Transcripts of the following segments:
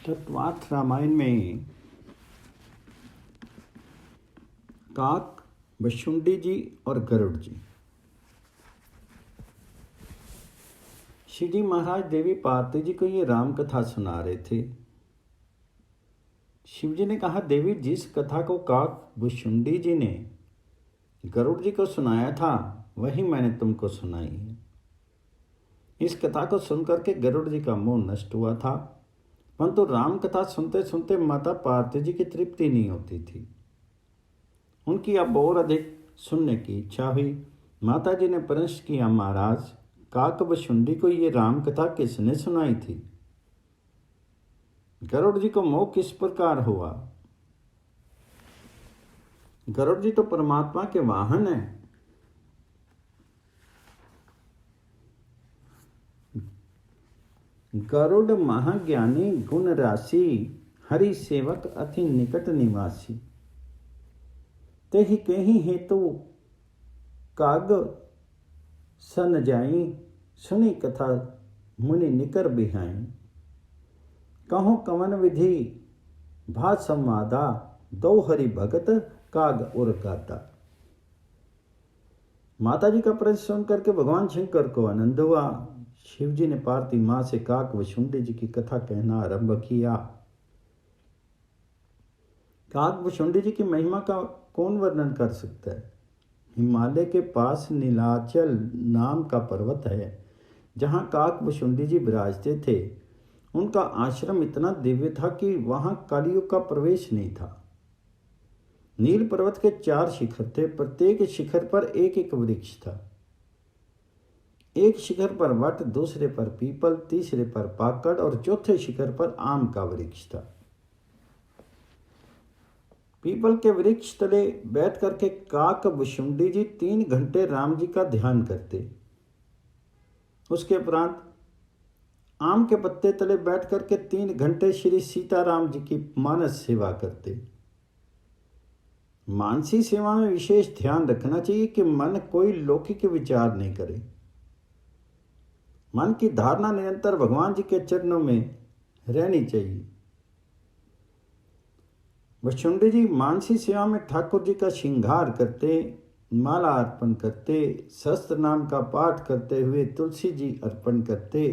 तत्वार्थ रामायण में काक, बशुंडी जी और गरुड़ जी। श्री जी महाराज देवी पार्वती जी को ये राम कथा सुना रहे थे। शिव जी ने कहा, देवी जिस कथा को काक बशुंडी जी ने गरुड़ जी को सुनाया था वही मैंने तुमको सुनाई है। इस कथा को सुनकर के गरुड़ जी का मोह नष्ट हुआ था, परंतु राम कथा सुनते सुनते माता पार्वती जी की तृप्ति नहीं होती थी। उनकी अब और अधिक सुनने की इच्छा हुई। माता जी ने प्रश्न किया, महाराज काक बशुंडी को ये राम कथा किसने सुनाई थी? गरुड़ जी को मोह किस प्रकार हुआ? गरुड़ जी तो परमात्मा के वाहन है। गरुड़ महाज्ञानी गुण राशि, हरि सेवक अति निकट निवासी। तेहि कहीं हेतु काग सन जाई, सुनी कथा मुनि निकर बिहाई। कहो कवन विधि भा संवादा, दो हरि भगत काग उर गाता। माता जी का प्रश्न सुन करके भगवान शंकर को आनंद हुआ। शिव जी ने पार्वती माँ से काक बशुंडी जी की कथा कहना आरंभ किया। काक बशुंडी जी की महिमा का कौन वर्णन कर सकता है? हिमालय के पास नीलाचल नाम का पर्वत है, जहाँ काक बशुंडी जी विराजते थे। उनका आश्रम इतना दिव्य था कि वहाँ कलयुग का प्रवेश नहीं था। नील पर्वत के 4 शिखर थे, प्रत्येक शिखर पर एक एक वृक्ष था। एक शिखर पर वट, दूसरे पर पीपल, तीसरे पर पाकड़ और चौथे शिखर पर आम का वृक्ष था। पीपल के वृक्ष तले बैठ करके काक बशुंडी जी 3 घंटे राम जी का ध्यान करते। उसके उपरांत आम के पत्ते तले बैठ करके 3 घंटे श्री सीताराम जी की मानस सेवा करते। मानसी सेवा में विशेष ध्यान रखना चाहिए कि मन कोई लौकिक विचार नहीं करे। मन की धारणा निरंतर भगवान जी के चरणों में रहनी चाहिए। बशुंडी जी मानसी सेवा में ठाकुर जी का श्रृंगार करते, माला अर्पण करते, सहस्त्र नाम का पाठ करते हुए तुलसी जी अर्पण करते।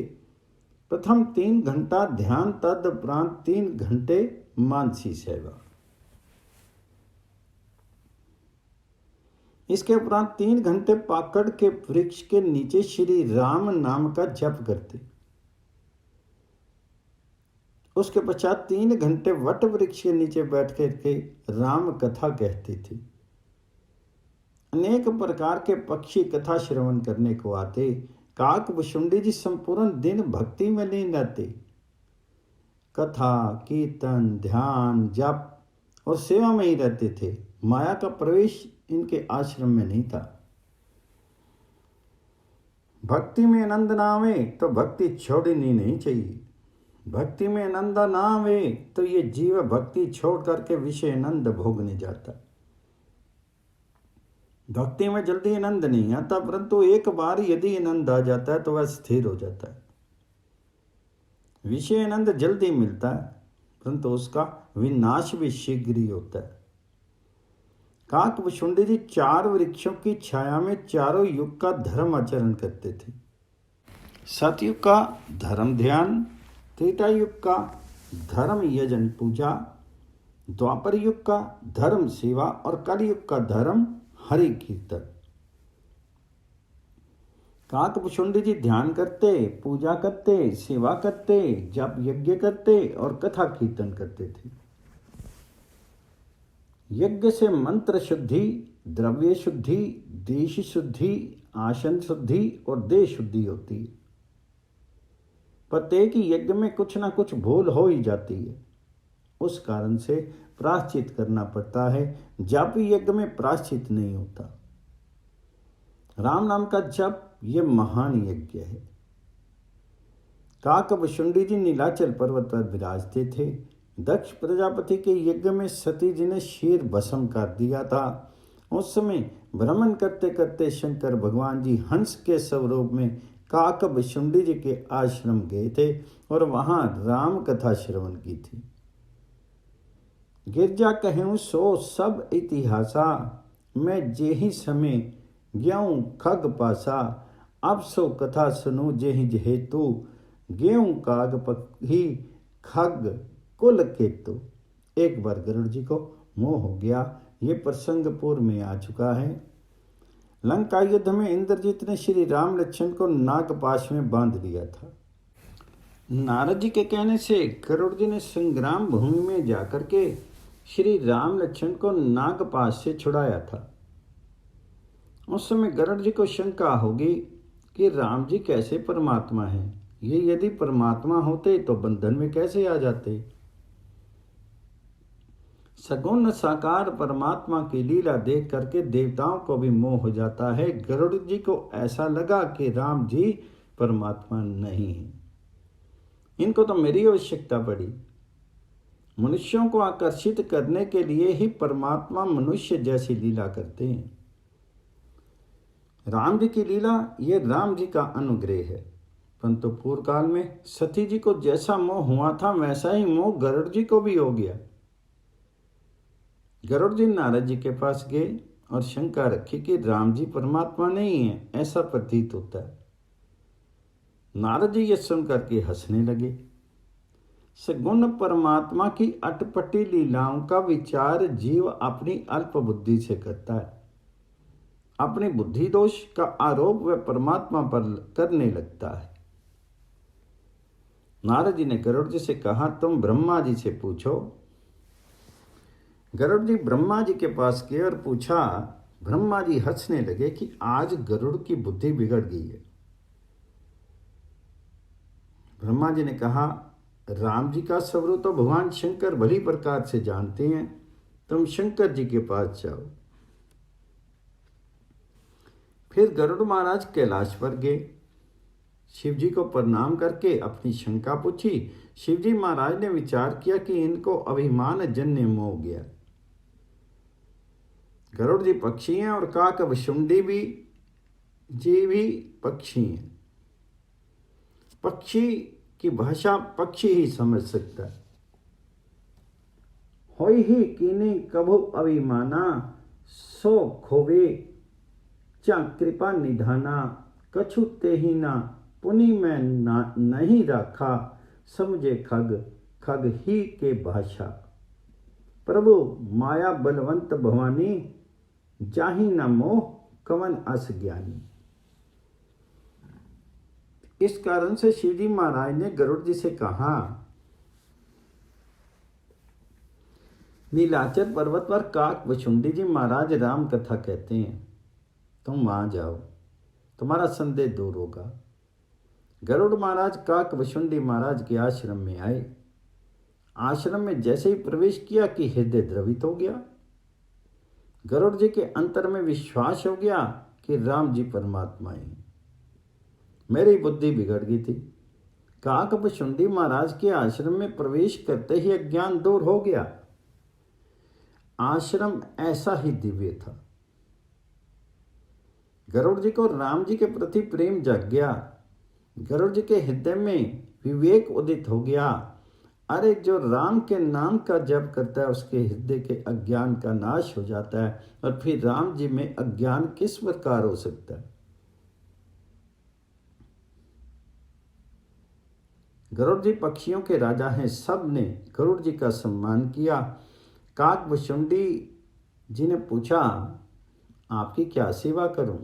प्रथम 3 घंटा ध्यान, तदुपरांत 3 घंटे मानसी सेवा। इसके उपरांत 3 घंटे पाकड़ के वृक्ष के नीचे श्री राम नाम का जप करते। उसके पश्चात 3 घंटे वट वृक्ष के नीचे बैठ करके राम कथा कहते थे। अनेक प्रकार के पक्षी कथा श्रवण करने को आते। काक बशुंडी जी संपूर्ण दिन भक्ति में लीन रहते। कथा, कीर्तन, ध्यान, जप और सेवा में ही रहते थे। माया का प्रवेश इनके आश्रम में नहीं था। भक्ति में आनंद ना आवे तो भक्ति छोड़नी नहीं चाहिए। भक्ति में आनंद ना आवे तो ये जीव भक्ति छोड़ करके विषय आनंद भोगने जाता। भक्ति में जल्दी आनंद नहीं आता, परंतु एक बार यदि आनंद आ जाता है तो वह स्थिर हो जाता है। विषय आनंद जल्दी मिलता है, परंतु उसका विनाश भी शीघ्र ही होता है। काक बशुंडी जी 4 वृक्षों की छाया में चारों युग का धर्म आचरण करते थे। सतयुग का धर्म ध्यान, त्रेता युग का धर्म यजन पूजा, द्वापर युग का धर्म सेवा और कलयुग का धर्म हरि कीर्तन। काक बशुंडी जी ध्यान करते, पूजा करते, सेवा करते, जप यज्ञ करते और कथा कीर्तन करते थे। यज्ञ से मंत्र शुद्धि, द्रव्य शुद्धि, देश शुद्धि, आसन शुद्धि और देह शुद्धि होती है। प्रत्येक यज्ञ में कुछ ना कुछ भूल हो ही जाती है, उस कारण से प्रायश्चित करना पड़ता है। जप यज्ञ में प्रायश्चित नहीं होता। राम नाम का जप ये महान यज्ञ है। काक बशुंडी जी नीलाचल पर्वत पर विराजते थे। दक्ष प्रजापति के यज्ञ में सती जी ने शेर भस्म कर दिया था। उस समय भ्रमण करते करते शंकर भगवान जी हंस के स्वरूप में काकभुशुंडी जी के आश्रम गए थे और वहां राम कथा श्रवण की थी। गिरजा कहूँ सो सब इतिहासा, मैं जेहि समय ज्ञाऊँ खग पासा, अब सो कथा सुनू जेहि जेहेतु, गेहूं काग पही खग कुल केतु। एक बार गरुड़ जी को मोह हो गया। ये प्रसंग पूर्व में आ चुका है। लंका युद्ध में इंद्रजीत ने श्री राम लक्ष्मण को नागपाश में बांध दिया था। नारद जी के कहने से गरुड़ जी ने संग्राम भूमि में जाकर के श्री राम लक्ष्मण को नागपाश से छुड़ाया था। उस समय गरुड़ जी को शंका होगी कि राम जी कैसे परमात्मा हैं, ये यदि परमात्मा होते तो बंधन में कैसे आ जाते। सगुण साकार परमात्मा की लीला देख करके देवताओं को भी मोह हो जाता है। गरुड़ जी को ऐसा लगा कि राम जी परमात्मा नहीं है, इनको तो मेरी आवश्यकता पड़ी। मनुष्यों को आकर्षित करने के लिए ही परमात्मा मनुष्य जैसी लीला करते हैं। राम जी की लीला ये राम जी का अनुग्रह है। परंतु पूर्व काल में सती जी को जैसा मोह हुआ था वैसा ही मोह गरुड़ जी को भी हो गया। गरुड़ जी नारद जी के पास गए और शंका रखी कि राम जी परमात्मा नहीं है, ऐसा प्रतीत होता है। नारद जी ये सुन करके हंसने लगे। सगुण परमात्मा की अटपटी लीलाओं का विचार जीव अपनी अल्प बुद्धि से करता है। अपने बुद्धि दोष का आरोप वह परमात्मा पर करने लगता है। नारद जी ने गरुड़ जी से कहा, तुम ब्रह्मा जी से पूछो। गरुड़ जी ब्रह्मा जी के पास गए और पूछा। ब्रह्मा जी हंसने लगे कि आज गरुड़ की बुद्धि बिगड़ गई है। ब्रह्मा जी ने कहा, राम जी का स्वरूप तो भगवान शंकर भली प्रकार से जानते हैं, तुम शंकर जी के पास जाओ। फिर गरुड़ महाराज कैलाश पर गए। शिव जी को प्रणाम करके अपनी शंका पूछी। शिव जी महाराज ने विचार किया कि इनको अभिमान जन्य मोह हो गया। गरुड़ जी पक्षी हैं और काकभुशुंडी भी पक्षी हैं। पक्षी की भाषा पक्षी ही समझ सकता है। होई ही कीने कभु अभिमाना, सो खोवे चा कृपा निधाना, कछु तेहि ना पुनि में नहीं राखा, समझे खग खग ही के भाषा। प्रभु माया बलवंत भवानी, जाहि न मोह कवन अस ज्ञानी। इस कारण से शिवजी महाराज ने गरुड़ जी से कहा, नीलाचल पर्वत पर काकभुशुंडी जी महाराज राम कथा कहते हैं, तुम वहां जाओ, तुम्हारा संदेह दूर होगा। गरुड़ महाराज काकभुशुंडी महाराज के आश्रम में आए। आश्रम में जैसे ही प्रवेश किया कि हृदय द्रवित हो गया। गरुड़ जी के अंतर में विश्वास हो गया कि राम जी परमात्मा हैं। मेरी बुद्धि बिगड़ गई थी। काकभुशुंडी महाराज के आश्रम में प्रवेश करते ही अज्ञान दूर हो गया। आश्रम ऐसा ही दिव्य था। गरुड़ जी को राम जी के प्रति प्रेम जग गया। गरुड़ जी के हृदय में विवेक उदित हो गया। अरे जो राम के नाम का जप करता है उसके हृदय के अज्ञान का नाश हो जाता है, और फिर राम जी में अज्ञान किस प्रकार हो सकता है। गरुड़ जी पक्षियों के राजा हैं। सब ने गरुड़ जी का सम्मान किया। काकभुशुंडी जी ने पूछा, आपकी क्या सेवा करूं?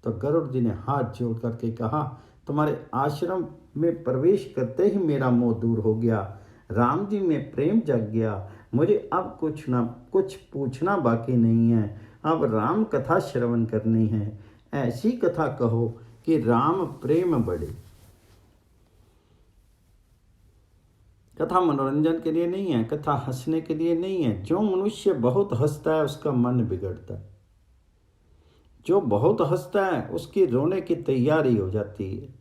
तो गरुड़ जी ने हाथ जोड़ करके कहा, तुम्हारे आश्रम में प्रवेश करते ही मेरा मोह दूर हो गया। राम जी में प्रेम जग गया। मुझे अब कुछ पूछना बाकी नहीं है। अब राम कथा श्रवण करनी है। ऐसी कथा कहो कि राम प्रेम बढ़े। कथा मनोरंजन के लिए नहीं है, कथा हंसने के लिए नहीं है। जो मनुष्य बहुत हंसता है उसका मन बिगड़ता है। जो बहुत हंसता है उसकी रोने की तैयारी हो जाती है।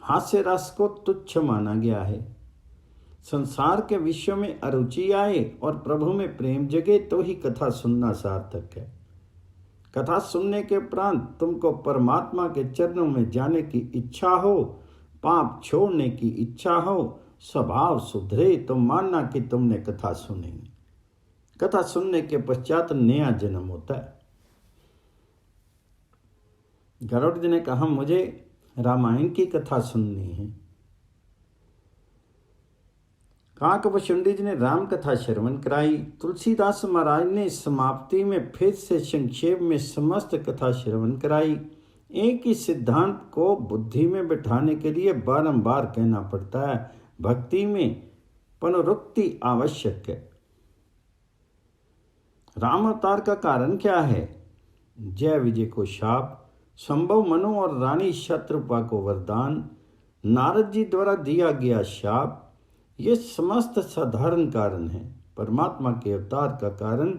हास्य रस को तुच्छ माना गया है। संसार के विषयों में अरुचि आए और प्रभु में प्रेम जगे तो ही कथा सुनना सार्थक है। कथा सुनने के उपरांत तुमको परमात्मा के चरणों में जाने की इच्छा हो, पाप छोड़ने की इच्छा हो, स्वभाव सुधरे तो मानना कि तुमने कथा सुनी। कथा सुनने के पश्चात नया जन्म होता है। गरुड़ जी ने कहा, मुझे रामायण की कथा सुननी है। काकभुशुंडी जी ने राम कथा श्रवण कराई। तुलसीदास महाराज ने समाप्ति में फिर से संक्षेप में समस्त कथा श्रवण कराई। एक ही सिद्धांत को बुद्धि में बिठाने के लिए बारंबार कहना पड़ता है। भक्ति में पुनरुक्ति आवश्यक है। राम अवतार का कारण क्या है? जय विजय को शाप, संभव मनु और रानी शत्रुपा को वरदान, नारद जी द्वारा दिया गया शाप, ये समस्त साधारण कारण है। परमात्मा के अवतार का कारण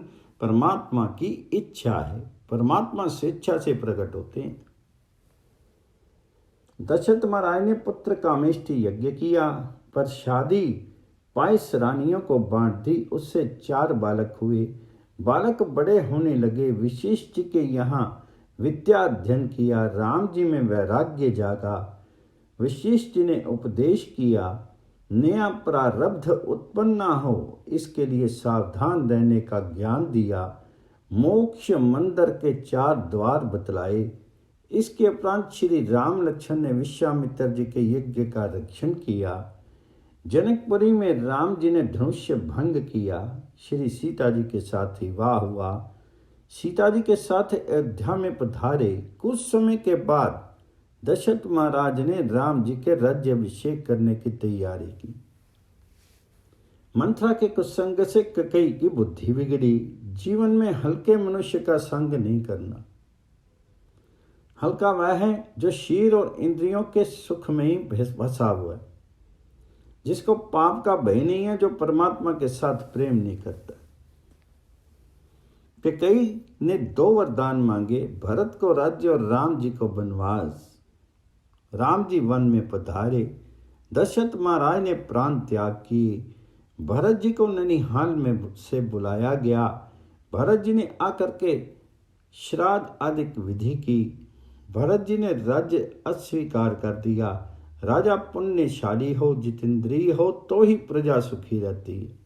परमात्मा की इच्छा है। परमात्मा स्वेच्छा से प्रकट होते हैं। दशरथ महाराज ने पुत्र कामेष्टि यज्ञ किया, पर शादी 22 रानियों को बांट दी। उससे 4 बालक हुए। बालक बड़े होने लगे। वशिष्ठ जी के यहाँ विद्या अध्ययन किया। राम जी में वैराग्य जागा। वशिष्ठ जी ने उपदेश किया, नया प्रारब्ध उत्पन्न ना हो इसके लिए सावधान रहने का ज्ञान दिया। मोक्ष मंदिर के 4 द्वार बतलाए। इसके उपरांत श्री राम लक्ष्मण ने विश्वामित्र जी के यज्ञ का रक्षण किया। जनकपुरी में राम जी ने धनुष्य भंग किया। श्री सीता जी के साथ विवाह हुआ। सीता जी के साथ अयोध्या में पधारे। कुछ समय के बाद दशरथ महाराज ने राम जी के राज्याभिषेक करने की तैयारी की। मंथरा के कुसंग से कैकेयी की बुद्धि बिगड़ी। जीवन में हल्के मनुष्य का संग नहीं करना। हल्का वह है जो शरीर और इंद्रियों के सुख में ही फंसा हुआ है, जिसको पाप का भय नहीं है, जो परमात्मा के साथ प्रेम नहीं करता। कैकेयी ने 2 वरदान मांगे, भरत को राज्य और राम जी को वनवास। राम जी वन में पधारे। दशरथ महाराज ने प्राण त्याग किए। भरत जी को ननिहाल में से बुलाया गया। भरत जी ने आकर के श्राद्ध आदि विधि की। भरत जी ने राज्य अस्वीकार कर दिया। राजा पुण्यशाली हो, जितेंद्रिय हो तो ही प्रजा सुखी रहती है।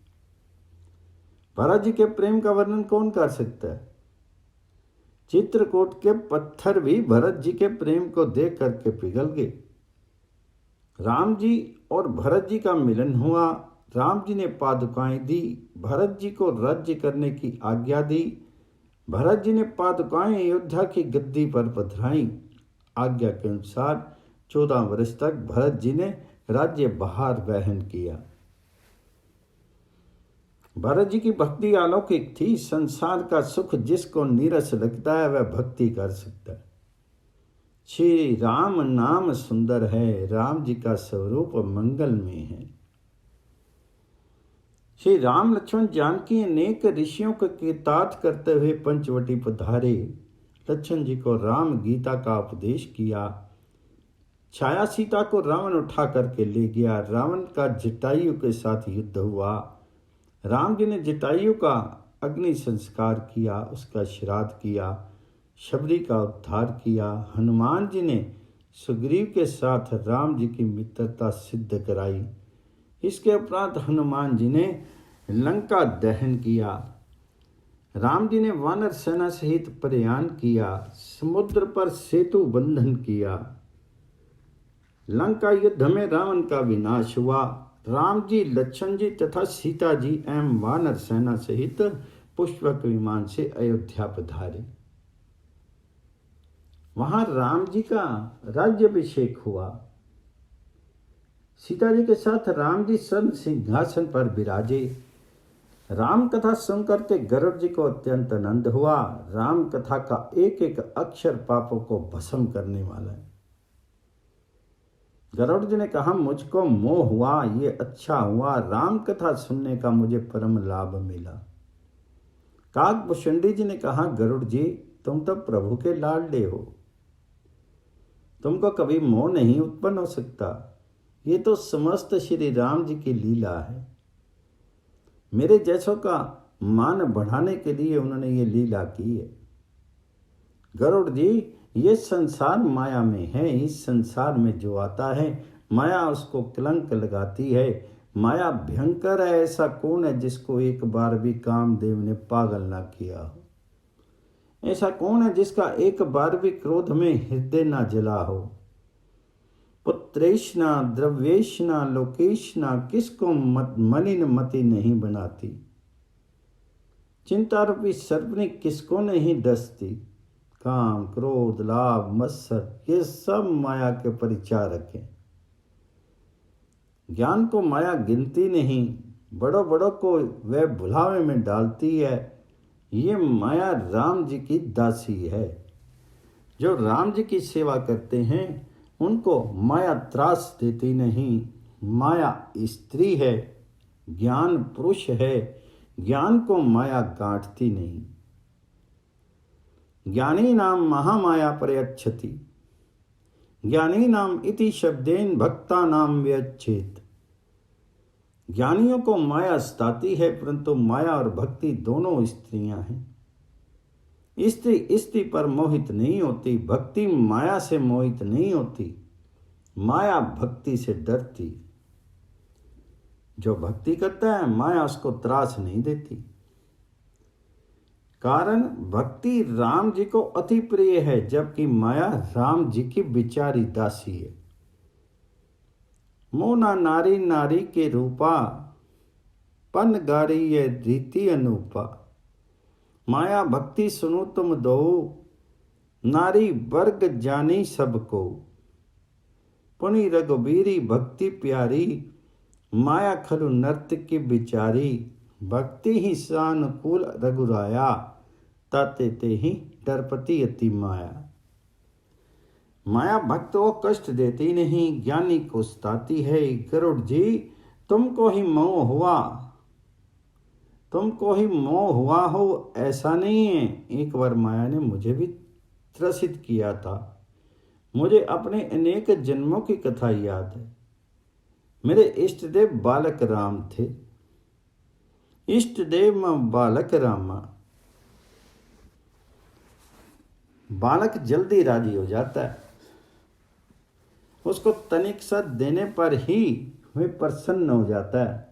भरत जी के प्रेम का वर्णन कौन कर सकता है? चित्रकूट के पत्थर भी भरत जी के प्रेम को देख करके पिघल गए। राम जी और भरत जी का मिलन हुआ। राम जी ने पादुकाएं दी। भरत जी को राज्य करने की आज्ञा दी। भरत जी ने पादुकाएं अयोध्या की गद्दी पर पधराई। आज्ञा के अनुसार 14 वर्ष तक भरत जी ने राज्य भार वहन किया। भरत जी की भक्ति अलौकिक थी। संसार का सुख जिसको नीरस लगता है वह भक्ति कर सकता है। श्री राम नाम सुंदर है, राम जी का स्वरूप मंगल में है। श्री राम लक्ष्मण जानकी अनेक ऋषियों को कृतार्थ करते हुए पंचवटी पधारे। लक्ष्मण जी को राम गीता का उपदेश किया। छाया सीता को रावण उठा करके ले गया। रावण का जटायु के साथ युद्ध हुआ। राम जी ने जटायु का अग्नि संस्कार किया, उसका श्राद्ध किया, शबरी का उद्धार किया। हनुमान जी ने सुग्रीव के साथ राम जी की मित्रता सिद्ध कराई। इसके उपरांत हनुमान जी ने लंका दहन किया। राम जी ने वानर सेना सहित प्रयाण किया। समुद्र पर सेतु बंधन किया। लंका युद्ध में रावण का विनाश हुआ। राम जी, लक्ष्मण जी तथा सीता जी एवं वानर सेना सहित पुष्पक विमान से अयोध्या पधारे। वहां राम जी का राज्याभिषेक हुआ। सीता जी के साथ राम जी स्वर्ण सिंहासन पर विराजे। राम कथा सुनकर के गरुड़ जी को अत्यंत आनंद हुआ। राम कथा का एक एक अक्षर पापों को भस्म करने वाला है। गरुड़ जी ने कहा, मुझको मोह हुआ, ये अच्छा हुआ, राम कथा सुनने का मुझे परम लाभ मिला। काकभुशुंडी जी ने कहा, गरुड़ जी तुम तो प्रभु के लाडले हो, तुमको कभी मोह नहीं उत्पन्न हो सकता। ये तो समस्त श्री राम जी की लीला है। मेरे जैसों का मान बढ़ाने के लिए उन्होंने ये लीला की है। गरुड़ जी, ये संसार माया में है। इस संसार में जो आता है माया उसको कलंक लगाती है। माया भयंकर है। ऐसा कौन है जिसको एक बार भी कामदेव ने पागल ना किया हो? ऐसा कौन है जिसका एक बार भी क्रोध में हृदय ना जला हो? पुत्रेशना द्रव्येशना लोकेशना किसको मलिन मति नहीं बनाती? चिंता रूपी सर्पनी किसको नहीं डसती? काम क्रोध लाभ मत्सर ये सब माया के परिचारक हैं। ज्ञान को माया गिनती नहीं, बड़ों बड़ों को वह भुलावे में डालती है। ये माया राम जी की दासी है। जो राम जी की सेवा करते हैं उनको माया त्रास देती नहीं। माया स्त्री है, ज्ञान पुरुष है। ज्ञान को माया गांठती नहीं। ज्ञानी नाम महामाया प्रयच्छति, ज्ञानी नाम इति शब्देन भक्ता नाम व्यच्छेद। ज्ञानियों को माया सताती है, परंतु माया और भक्ति दोनों स्त्रियां हैं। स्त्री स्त्री पर मोहित नहीं होती, भक्ति माया से मोहित नहीं होती। माया भक्ति से डरती। जो भक्ति करता है माया उसको त्रास नहीं देती। कारण भक्ति राम जी को अति प्रिय है, जबकि माया राम जी की बिचारी दासी है। मोना नारी नारी के रूपा, पन गारी ये रीति अनूपा। माया भक्ति सुनो तुम दो, नारी वर्ग जानी सबको। पुनि रघुबीरी भक्ति प्यारी, माया खलु नर्तकी बिचारी। भक्ति ही सानुकूल रघुराया, ताते ते ही डरपति अति माया। माया भक्त को कष्ट देती नहीं, ज्ञानी को सताती है। गरुड़ जी, तुमको ही मोह हुआ, तुमको ही मोह हुआ हो ऐसा नहीं है। एक बार माया ने मुझे भी त्रसित किया था। मुझे अपने अनेक जन्मों की कथा याद है। मेरे इष्ट देव बालक राम थे। इष्ट देव बालक रामा। बालक जल्दी राजी हो जाता है। उसको तनिक सा देने पर ही वह प्रसन्न हो जाता है।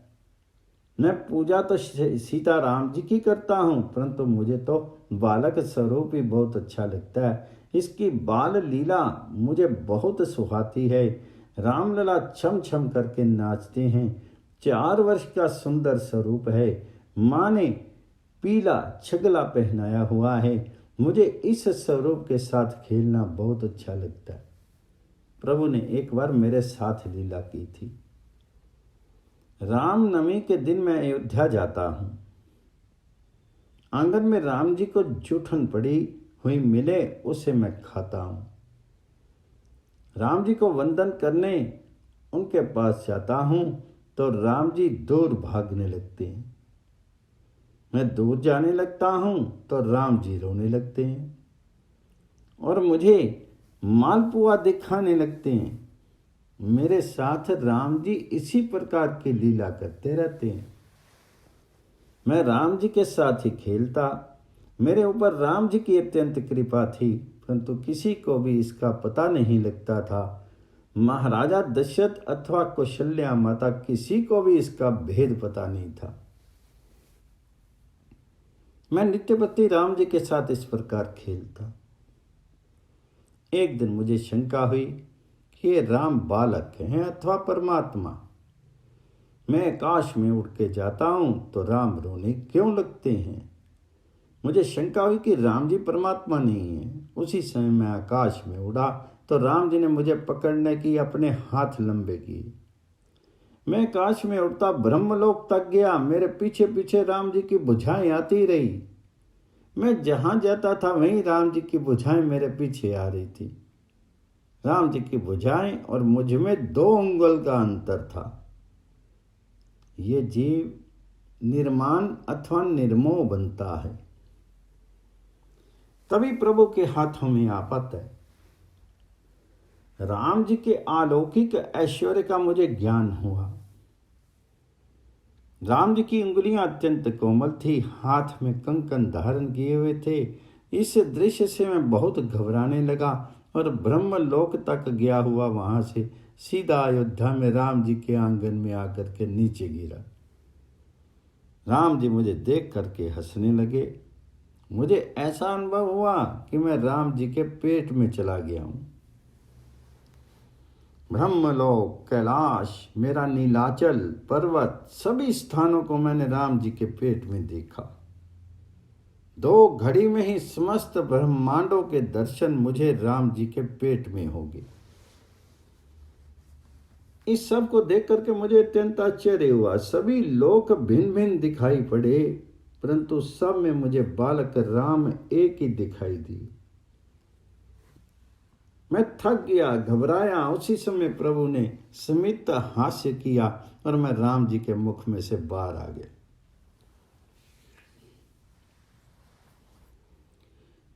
मैं पूजा तो सीता राम जी की करता हूँ, परंतु मुझे तो बालक स्वरूप ही बहुत अच्छा लगता है। इसकी बाल लीला मुझे बहुत सुहाती है। रामलला छम छम करके नाचते हैं। 4 वर्ष का सुंदर स्वरूप है। माँ ने पीला छगला पहनाया हुआ है। मुझे इस स्वरूप के साथ खेलना बहुत अच्छा लगता है। प्रभु ने एक बार मेरे साथ लीला की थी। रामनवमी के दिन मैं अयोध्या जाता हूँ। आंगन में राम जी को जूठन पड़ी हुई मिले, उसे मैं खाता हूँ। राम जी को वंदन करने उनके पास जाता हूँ तो राम जी दूर भागने लगते हैं। मैं दूर जाने लगता हूँ तो राम जी रोने लगते हैं और मुझे मालपुआ दिखाने लगते हैं। मेरे साथ राम जी इसी प्रकार की लीला करते रहते हैं। मैं राम जी के साथ ही खेलता। मेरे ऊपर राम जी की अत्यंत कृपा थी, परंतु किसी को भी इसका पता नहीं लगता था। महाराजा दशरथ अथवा कौशल्या माता, किसी को भी इसका भेद पता नहीं था। मैं नित्यपति राम जी के साथ इस प्रकार खेलता। एक दिन मुझे शंका हुई कि ये राम बालक हैं अथवा परमात्मा। मैं आकाश में उड़ के जाता हूँ तो राम रोने क्यों लगते हैं। मुझे शंका हुई कि राम जी परमात्मा नहीं है। उसी समय मैं आकाश में उड़ा तो राम जी ने मुझे पकड़ने की अपने हाथ लंबे किए। मैं आकाश में उड़ता ब्रह्मलोक तक गया। मेरे पीछे पीछे राम जी की भुजाएं आती रही। मैं जहाँ जाता था वहीं राम जी की भुजाएं मेरे पीछे आ रही थी। राम जी की भुजाएं और मुझ में 2 अंगुल का अंतर था। ये जीव निर्माण अथवा निर्मोह बनता है, तभी प्रभु के हाथों में आ पाता है। राम जी के अलौकिक ऐश्वर्य का मुझे ज्ञान हुआ। राम जी की उंगलियां अत्यंत कोमल थी, हाथ में कंकन धारण किए हुए थे। इस दृश्य से मैं बहुत घबराने लगा और ब्रह्मलोक तक गया हुआ वहां से सीधा अयोध्या में राम जी के आंगन में आकर के नीचे गिरा। राम जी मुझे देख करके हंसने लगे। मुझे ऐसा अनुभव हुआ कि मैं राम जी के पेट में चला गया हूं। ब्रह्मलोक, कैलाश, मेरा नीलाचल पर्वत, सभी स्थानों को मैंने राम जी के पेट में देखा। 2 घड़ी में ही समस्त ब्रह्मांडों के दर्शन मुझे राम जी के पेट में हो गए। इस सब को देख करके मुझे अत्यंत आश्चर्य हुआ। सभी लोक भिन्न भिन्न दिखाई पड़े, परंतु सब में मुझे बालक राम एक ही दिखाई दी। मैं थक गया, घबराया। उसी समय प्रभु ने स्मित हास्य किया और मैं राम जी के मुख में से बाहर आ गया।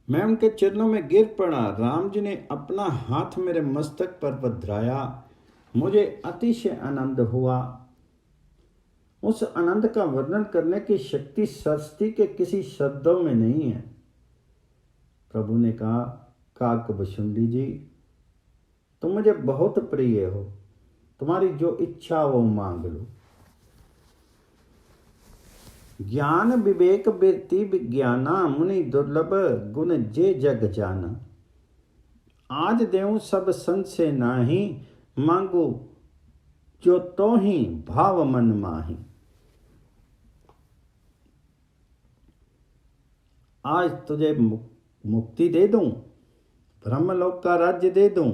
मैं उनके चरणों में गिर पड़ा। राम जी ने अपना हाथ मेरे मस्तक पर पधराया। मुझे अतिशय आनंद हुआ। उस आनंद का वर्णन करने की शक्ति सृष्टि के किसी शब्दों में नहीं है। प्रभु ने कहा, काकभुशुंडी जी, तुम मुझे बहुत प्रिय हो, तुम्हारी जो इच्छा वो मांग लो। ज्ञान विवेक वृत्ति विज्ञाना, मुनि दुर्लभ गुण जे जग जाना। आज देऊं सब संशय नाही, मांगो जो तो ही भाव मन माही। आज तुझे मुक्ति दे दूं, ब्रह्मलोक का राज्य दे दूं,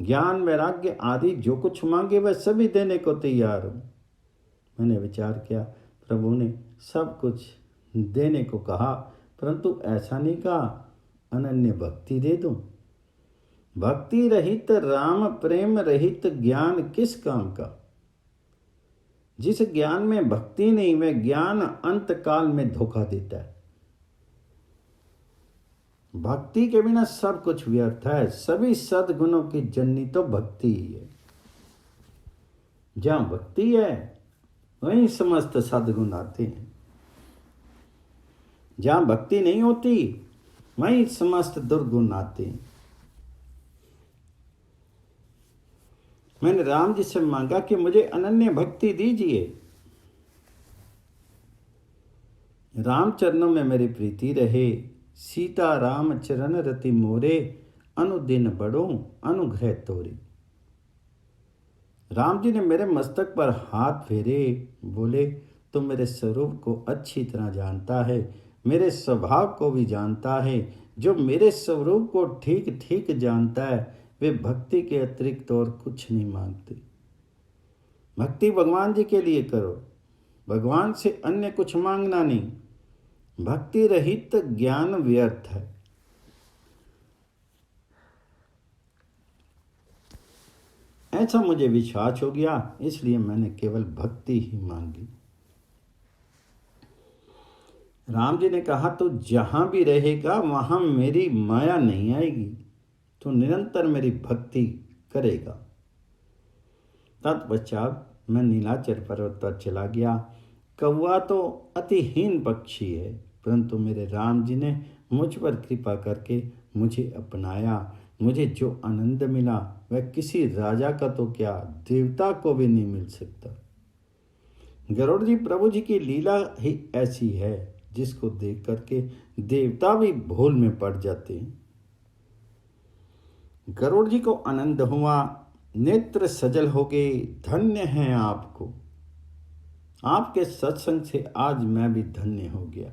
ज्ञान वैराग्य आदि जो कुछ मांगे वह सभी देने को तैयार हूं। मैंने विचार किया, प्रभु ने सब कुछ देने को कहा, परंतु ऐसा नहीं कहा अनन्य भक्ति दे दूं। भक्ति रहित राम प्रेम रहित ज्ञान किस काम का। जिस ज्ञान में भक्ति नहीं, वह ज्ञान अंत काल में धोखा देता है। भक्ति के बिना सब कुछ व्यर्थ है। सभी सद्गुणों की जननी तो भक्ति ही है। जहां भक्ति है वहीं समस्त सद्गुण आते हैं। जहां भक्ति नहीं होती वहीं समस्त दुर्गुण आते हैं। मैंने राम जी से मांगा कि मुझे अनन्य भक्ति दीजिए। राम चरणों में मेरी प्रीति रहे। सीता राम चरण रति मोरे, अनुदिन बढ़ो अनुग्रह तोरे। राम जी ने मेरे मस्तक पर हाथ फेरे, बोले, तुम मेरे स्वरूप को अच्छी तरह जानता है, मेरे स्वभाव को भी जानता है। जो मेरे स्वरूप को ठीक ठीक जानता है वे भक्ति के अतिरिक्त और कुछ नहीं मांगते। भक्ति भगवान जी के लिए करो, भगवान से अन्य कुछ मांगना नहीं। भक्ति रहित ज्ञान व्यर्थ है। ऐसा मुझे विश्वास हो गया, इसलिए मैंने केवल भक्ति ही मांगी। राम जी ने कहा, तो जहां भी रहेगा वहां मेरी माया नहीं आएगी, तो निरंतर मेरी भक्ति करेगा। तत्पश्चात मैं नीलाचल पर्वत पर चला गया। कौवा तो अतिहीन पक्षी है, परंतु मेरे राम जी ने मुझ पर कृपा करके मुझे अपनाया। मुझे जो आनंद मिला वह किसी राजा का तो क्या, देवता को भी नहीं मिल सकता। गरुड़ जी प्रभु जी की लीला ही ऐसी है जिसको देख करके देवता भी भूल में पड़ जाते हैं। गरुड़ जी को आनंद हुआ, नेत्र सजल हो गए। धन्य हैं आपको, आपके सत्संग से आज मैं भी धन्य हो गया।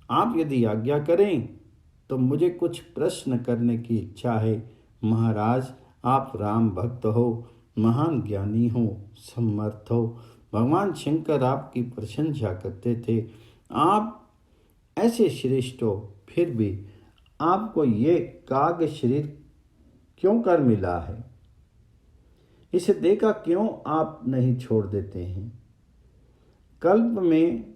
आप यदि आज्ञा करें तो मुझे कुछ प्रश्न करने की इच्छा है। महाराज, आप राम भक्त हो, महान ज्ञानी हो, समर्थ हो। भगवान शंकर आपकी प्रशंसा करते थे। आप ऐसे श्रेष्ठ हो, फिर भी आपको ये काग शरीर क्यों कर मिला है? इसे देखा क्यों आप नहीं छोड़ देते हैं? कल्प में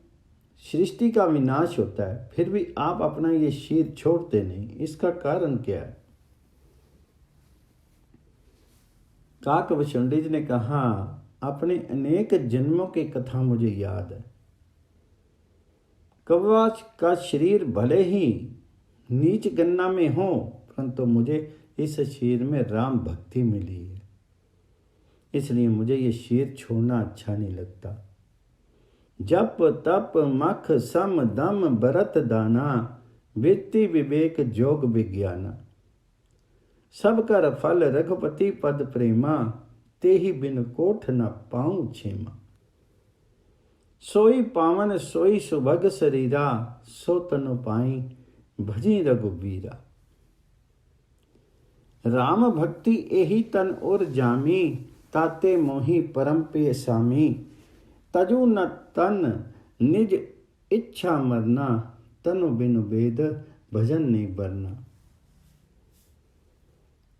सृष्टि का विनाश होता है, फिर भी आप अपना ये शरीर छोड़ते नहीं। इसका कारण क्या है? काकभुशुंडी जी ने कहा, अपने अनेक जन्मों की कथा मुझे याद है। कौवा का शरीर भले ही नीच गन्ना में हो, परंतु मुझे इस शरीर में राम भक्ति मिली है, इसलिए मुझे ये शरीर छोड़ना अच्छा नहीं लगता। जप तप मख सम दम बरत दाना, वृत्ति विवेक जोग विज्ञाना। सब कर फल रघुपति पद प्रेमा, तेहि बिन कोठ न पाऊं क्षेमा। सोई पावन सोई सुभग शरीरा, सो तनु पाई भजी रघुबीरा। राम भक्ति एहि तन और जामी, ताते मोहि परम पे सामी। तजु न तन निज इच्छा मरना, तनु बिनु वेद भजन नहीं बरना।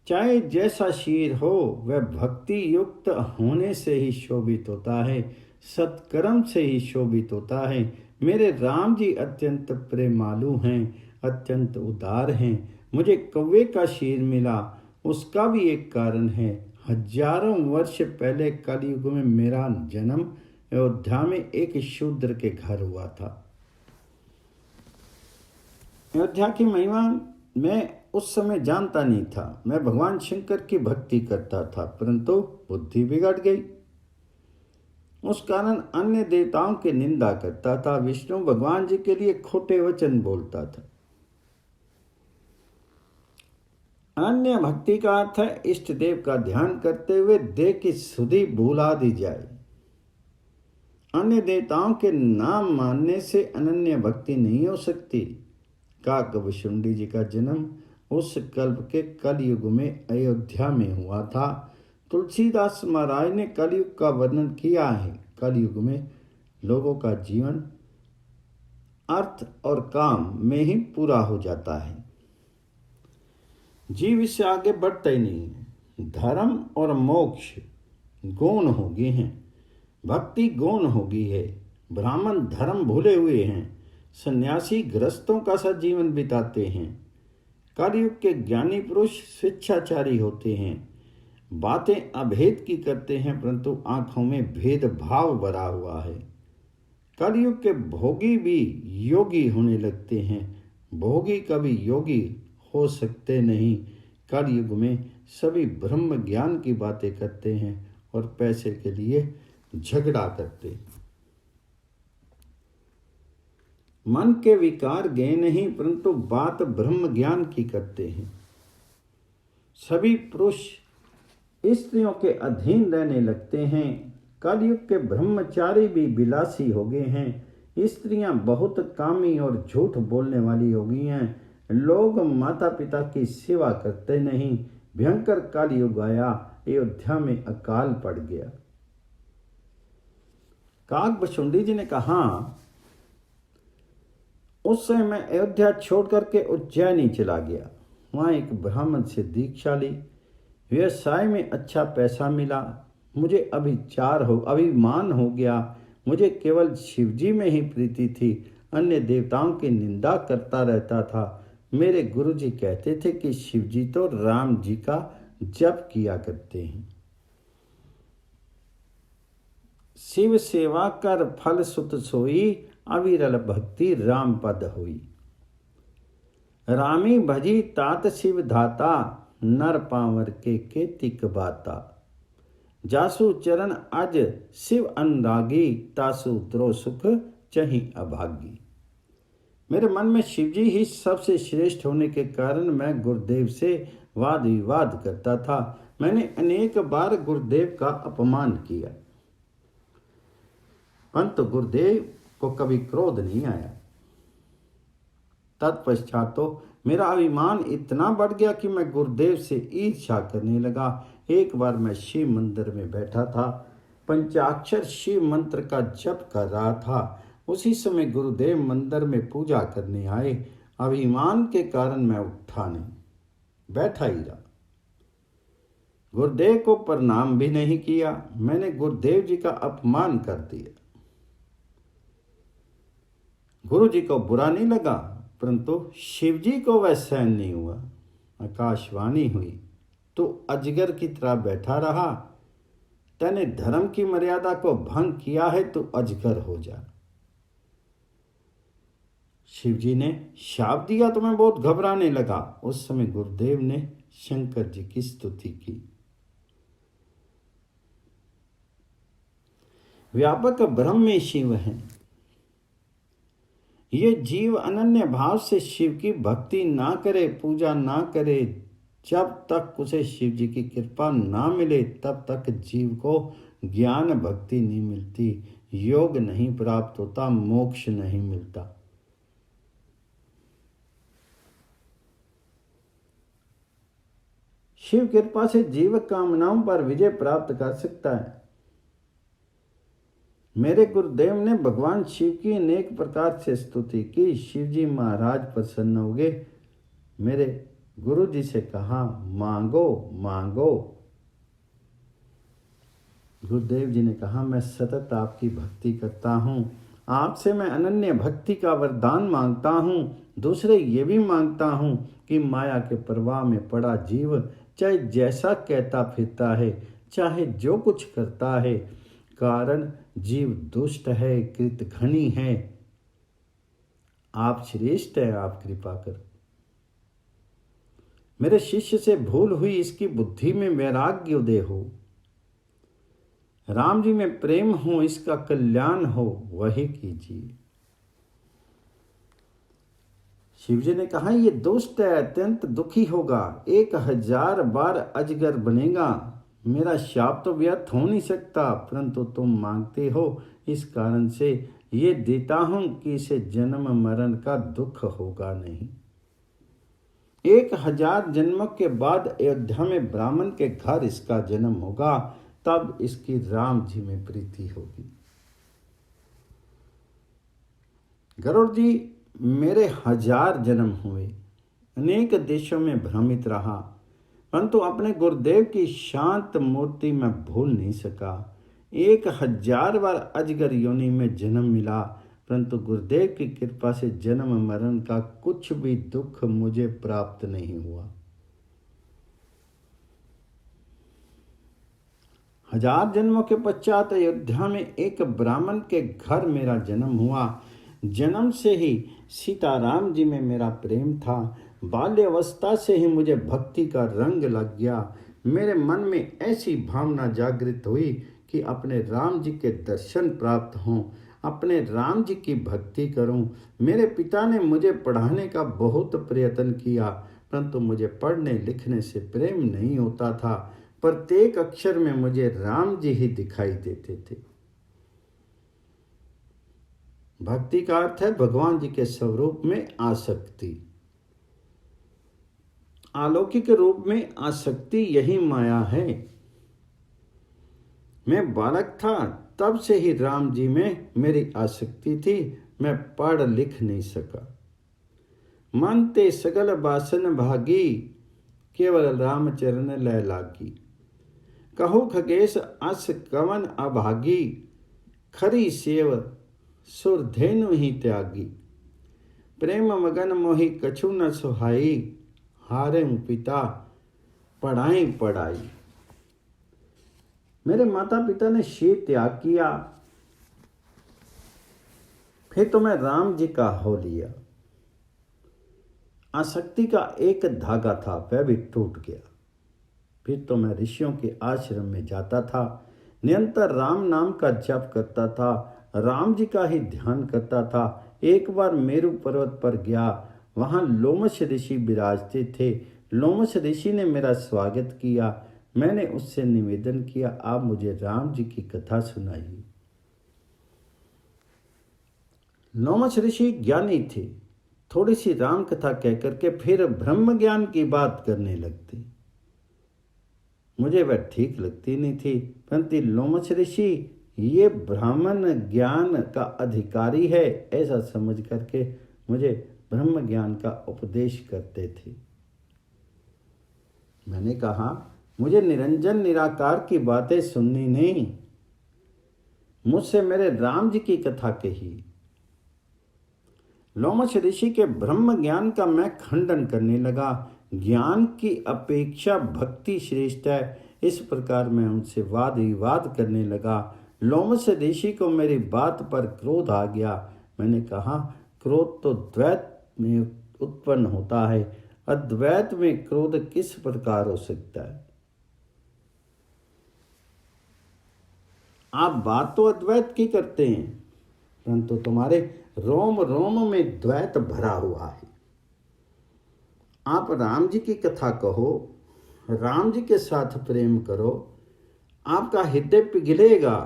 चाहे जैसा शीर हो वह भक्ति युक्त होने से ही शोभित होता है, सत्कर्म से ही शोभित होता है। मेरे राम जी अत्यंत प्रेमालु हैं, अत्यंत उदार हैं। मुझे कौवे का शीर मिला, उसका भी एक कारण है। हजारों वर्ष पहले कलयुग में मेरा जन्म अयोध्या में एक शूद्र के घर हुआ था। अयोध्या की महिमा मैं उस समय जानता नहीं था। मैं भगवान शंकर की भक्ति करता था, परंतु बुद्धि बिगड़ गई। उस कारण अन्य देवताओं की निंदा करता था, विष्णु भगवान जी के लिए खोटे वचन बोलता था। अन्य भक्ति का अर्थ है इष्ट देव का ध्यान करते हुए देह की सुधि भुला दी जाए। अन्य देवताओं के नाम मानने से अनन्य भक्ति नहीं हो सकती। काकभुशुंडी जी का जन्म उस कल्प के कलयुग में अयोध्या में हुआ था। तुलसीदास महाराज ने कलयुग का वर्णन किया है। कलयुग में लोगों का जीवन अर्थ और काम में ही पूरा हो जाता है। जीव इससे आगे बढ़ता ही नहीं है। धर्म और मोक्ष गौण हो गए हैं, भक्ति गौण हो गई है। ब्राह्मण धर्म भूले हुए हैं, सन्यासी गृहस्थों का सा जीवन बिताते हैं। कलयुग के ज्ञानी पुरुष स्वेच्छाचारी होते हैं, बातें अभेद की करते हैं, परंतु आंखों में भेदभाव भरा हुआ है। कलयुग के भोगी भी योगी होने लगते हैं, भोगी कभी योगी हो सकते नहीं। कलयुग में सभी ब्रह्म ज्ञान की बातें करते हैं और पैसे के लिए झगड़ा करते हैं। मन के विकार गए नहीं, परंतु बात ब्रह्म ज्ञान की करते हैं। सभी पुरुष स्त्रियों के अधीन रहने लगते हैं। कलयुग के ब्रह्मचारी भी विलासी हो गए हैं। स्त्रियां बहुत कामी और झूठ बोलने वाली हो गई हैं। लोग माता पिता की सेवा करते नहीं। भयंकर कलयुग आया, अयोध्या में अकाल पड़ गया। काकभुशुंडी जी ने कहा, उस समय मैं अयोध्या छोड़ करके उज्जैनी चला गया। वहाँ एक ब्राह्मण से दीक्षा ली। व्यवसाय में अच्छा पैसा मिला। मुझे अभिमान हो गया। मुझे केवल शिवजी में ही प्रीति थी, अन्य देवताओं की निंदा करता रहता था। मेरे गुरुजी कहते थे कि शिवजी तो राम जी का जप किया करते हैं। शिव सेवा कर फल सुत सोई, अविरल भक्ति राम पद होई। रामी भजी तात शिव धाता, नर पावर के तिक बाता। जासु चरण अज शिव अनुरागी, तासु द्रो सुख चहि अभागी। मेरे मन में शिवजी ही सबसे श्रेष्ठ होने के कारण मैं गुरुदेव से वाद विवाद करता था। मैंने अनेक बार गुरुदेव का अपमान किया, परंतु गुरुदेव को कभी क्रोध नहीं आया। तत्पश्चात तो मेरा अभिमान इतना बढ़ गया कि मैं गुरुदेव से ईर्ष्या करने लगा। एक बार मैं शिव मंदिर में बैठा था, पंचाक्षर शिव मंत्र का जप कर रहा था। उसी समय गुरुदेव मंदिर में पूजा करने आए। अभिमान के कारण मैं उठा नहीं, बैठा ही रहा। गुरुदेव को प्रणाम भी नहीं किया। मैंने गुरुदेव जी का अपमान कर दिया। गुरु जी को बुरा नहीं लगा, परंतु शिव जी को वह सहन नहीं हुआ। आकाशवाणी हुई, तू अजगर की तरह बैठा रहा। तूने धर्म की मर्यादा को भंग किया है, तू अजगर हो जा। शिव जी ने शाप दिया तो मैं बहुत घबराने लगा। उस समय गुरुदेव ने शंकर जी की स्तुति की। व्यापक ब्रह्म में शिव है। ये जीव अनन्य भाव से शिव की भक्ति ना करे, पूजा ना करे, जब तक उसे शिव जी की कृपा ना मिले तब तक जीव को ज्ञान भक्ति नहीं मिलती, योग नहीं प्राप्त होता, मोक्ष नहीं मिलता। शिव कृपा से जीव कामनाओं पर विजय प्राप्त कर सकता है। मेरे गुरुदेव ने भगवान शिव की अनेक प्रकार से स्तुति की। शिव जी महाराज प्रसन्न हो गए। मेरे गुरु जी से कहा, मांगो मांगो। गुरुदेव जी ने कहा, मैं सतत आपकी भक्ति करता हूँ, आपसे मैं अनन्य भक्ति का वरदान मांगता हूँ। दूसरे ये भी मांगता हूँ कि माया के प्रवाह में पड़ा जीव चाहे जैसा कहता फिरता है, चाहे जो कुछ करता है, कारण जीव दुष्ट है, कृतघ्नी है, आप श्रेष्ठ है, आप कृपा करो। मेरे शिष्य से भूल हुई इसकी बुद्धि में वैराग्य उदय हो, राम जी में प्रेम हो, इसका कल्याण हो, वही कीजिए। शिव जी ने कहा, ये दुष्ट है, अत्यंत दुखी होगा, 1000 बार अजगर बनेगा। मेरा शाप तो व्यर्थ हो नहीं सकता, परंतु तुम मांगते हो, इस कारण से ये देता हूं कि इसे जन्म मरण का दुख होगा नहीं। 1000 जन्मों के बाद अयोध्या में ब्राह्मण के घर इसका जन्म होगा, तब इसकी राम जी में प्रीति होगी। गरुड़ जी, मेरे 1000 जन्म हुए, अनेक देशों में भ्रमित रहा, परंतु अपने गुरुदेव की शांत मूर्ति में भूल नहीं सका। 1000 बार अजगर योनि में जन्म मिला, परंतु गुरुदेव की कृपा से जन्म मरण का कुछ भी दुख मुझे प्राप्त नहीं हुआ। 1000 जन्मों के पश्चात अयोध्या में एक ब्राह्मण के घर मेरा जन्म हुआ। जन्म से ही सीताराम जी में मेरा प्रेम था। बाल्यावस्था से ही मुझे भक्ति का रंग लग गया। मेरे मन में ऐसी भावना जागृत हुई कि अपने राम जी के दर्शन प्राप्त हों, अपने राम जी की भक्ति करूं। मेरे पिता ने मुझे पढ़ाने का बहुत प्रयत्न किया, परंतु मुझे पढ़ने लिखने से प्रेम नहीं होता था। प्रत्येक अक्षर में मुझे राम जी ही दिखाई देते थे। भक्ति का अर्थ है भगवान जी के स्वरूप में आसक्ति, अलौकिक रूप में आसक्ति, यही माया है। मैं बालक था तब से ही राम जी में मेरी आसक्ति थी। मैं पढ़ लिख नहीं सका। मन ते सगल बासन भागी, केवल रामचरण लय लागी। कहो खगेश अस कवन अभागी, खरी सेव सुरधेनु ही त्यागी। प्रेम मगन मोहि कछु न सुहाई, हारे पिता पढ़ाई पढ़ाई। मेरे माता पिता ने शीत त्याग किया, फिर तो मैं राम जी का हो लिया। आसक्ति का एक धागा था, वह भी टूट गया। फिर तो मैं ऋषियों के आश्रम में जाता था, निरंतर राम नाम का जप करता था, राम जी का ही ध्यान करता था। एक बार मेरु पर्वत पर गया, वहां लोमश ऋषि विराजते थे। लोमश ऋषि ने मेरा स्वागत किया। मैंने उससे निवेदन किया, आप मुझे राम जी की कथा सुनाइए। लोमश ऋषि ज्ञानी थे, थोड़ी सी राम कथा कहकर के फिर ब्रह्म ज्ञान की बात करने लगते। मुझे वह ठीक लगती नहीं थी, परंतु लोमश ऋषि ये ब्राह्मण ज्ञान का अधिकारी है, ऐसा समझ करके मुझे ब्रह्म ज्ञान का उपदेश करते थे। मैंने कहा, मुझे निरंजन निराकार की बातें सुननी नहीं, मुझसे मेरे राम जी की कथा कही। लोमश ऋषि के ब्रह्म ज्ञान का मैं खंडन करने लगा। ज्ञान की अपेक्षा भक्ति श्रेष्ठ है, इस प्रकार मैं उनसे वाद विवाद करने लगा। लोमश ऋषि को मेरी बात पर क्रोध आ गया। मैंने कहा, क्रोध तो द्वैत में उत्पन्न होता है, अद्वैत में क्रोध किस प्रकार हो सकता है? आप बात तो अद्वैत की करते हैं, परंतु तुम्हारे रोम रोम में द्वैत भरा हुआ है। आप राम जी की कथा कहो, राम जी के साथ प्रेम करो, आपका हृदय पिघलेगा।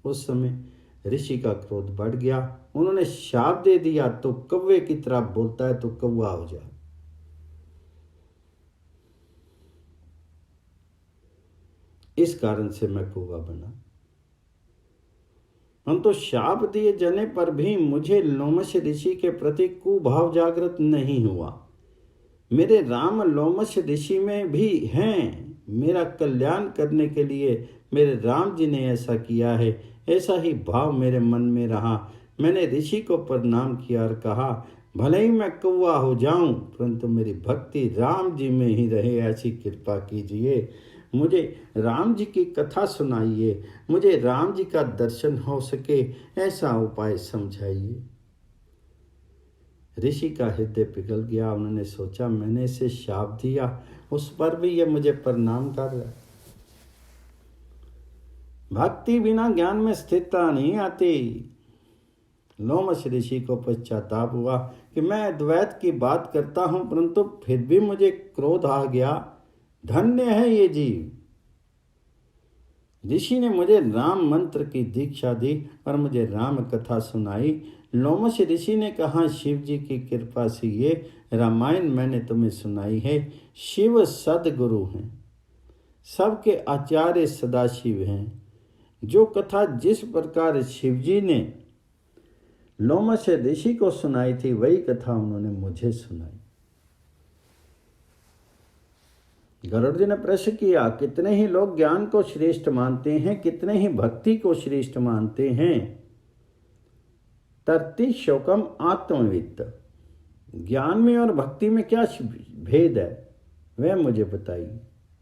उस समय ऋषि का क्रोध बढ़ गया, उन्होंने शाप दे दिया, तो कौवे की तरह बोलता है तो कौवा हो जा। इस कारण से मैं कौवा बना। हम तो शाप दिए जाने पर भी मुझे लोमश ऋषि के प्रति कुभाव जागृत नहीं हुआ। मेरे राम लोमश ऋषि में भी हैं। मेरा कल्याण करने के लिए मेरे राम जी ने ऐसा किया है, ऐसा ही भाव मेरे मन में रहा। मैंने ऋषि को प्रणाम किया और कहा, भले ही मैं कौवा हो जाऊं, परंतु मेरी भक्ति राम जी में ही रहे, ऐसी कृपा कीजिए। मुझे राम जी की कथा सुनाइए, मुझे राम जी का दर्शन हो सके, ऐसा उपाय समझाइए। ऋषि का हृदय पिघल गया। उन्होंने सोचा, मैंने इसे शाप दिया, उस पर भी यह मुझे प्रणाम कर रहा है। भक्ति बिना ज्ञान में स्थिरता नहीं आती। लोमश ऋषि को पश्चाताप हुआ कि मैं अद्वैत की बात करता हूं, परंतु फिर भी मुझे क्रोध आ गया। धन्य है ये जीव। ऋषि ने मुझे राम मंत्र की दीक्षा दी और मुझे राम कथा सुनाई। लोमश ऋषि ने कहा, शिव जी की कृपा से ये रामायण मैंने तुम्हें सुनाई है। शिव सदगुरु हैं, सबके आचार्य सदाशिव हैं। जो कथा जिस प्रकार शिव जी ने लोमश ऋषि को सुनाई थी, वही कथा उन्होंने मुझे सुनाई। गरुड़ जी ने प्रश्न किया, कितने ही लोग ज्ञान को श्रेष्ठ मानते हैं, कितने ही भक्ति को श्रेष्ठ मानते हैं। तरति शोकम आत्मवित्त। ज्ञान में और भक्ति में क्या भेद है, वह मुझे बताइए।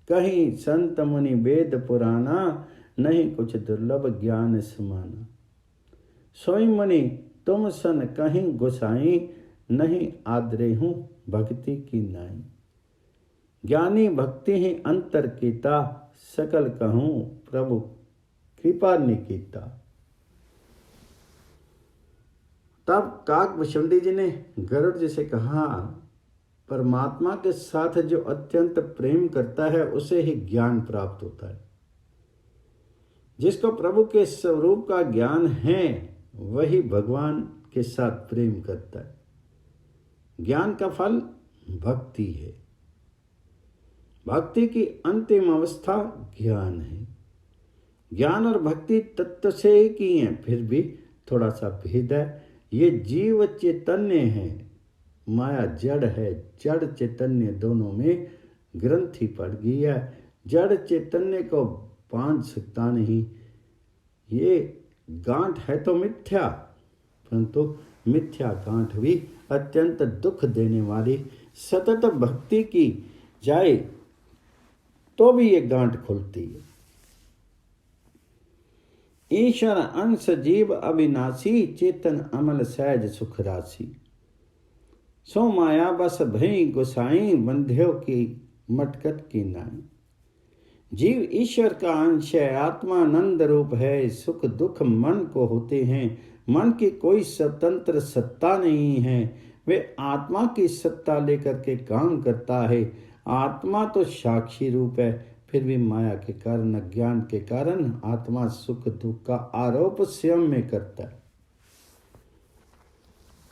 कहीं संत मुनि वेद पुराना, नहीं कुछ दुर्लभ ज्ञान समाना। सोई मुनि तुम सन कहीं गुसाई, नहीं आदरे हूँ भक्ति की नाई। ज्ञानी भक्ति ही अंतर कीता, सकल कहूँ प्रभु कृपा निकीता। तब काकभुशुंडी जी ने गरुड़ जी से कहा, परमात्मा के साथ जो अत्यंत प्रेम करता है उसे ही ज्ञान प्राप्त होता है। जिसको प्रभु के स्वरूप का ज्ञान है, वही भगवान के साथ प्रेम करता है। ज्ञान का फल भक्ति है। भक्ति की अंतिम अवस्था ज्ञान है। ज्ञान और भक्ति तत्व से एक ही है, फिर भी थोड़ा सा भेद है। ये जीव चैतन्य है, माया जड़ है। जड़ चैतन्य दोनों में ग्रंथि पड़ गई है। जड़ चैतन्य को बांध सकता नहीं। ये गांठ है तो मिथ्या, परंतु मिथ्या गांठ भी अत्यंत दुख देने वाली। सतत भक्ति की जाए तो भी ये गांठ खुलती है। ईश्वर अंश जीव अविनाशी, चेतन अमल सहज सुख राशि। सो माया बस भई गुसाई, बंध्यो की मटकट की नाई। जीव ईश्वर का अंश है, आत्मा आनंद रूप है। सुख दुख मन को होते हैं। मन की कोई स्वतंत्र सत्ता नहीं है, वे आत्मा की सत्ता लेकर के काम करता है। आत्मा तो साक्षी रूप है, फिर भी माया के कारण, अज्ञान के कारण आत्मा सुख दुख का आरोप स्वयं में करता है।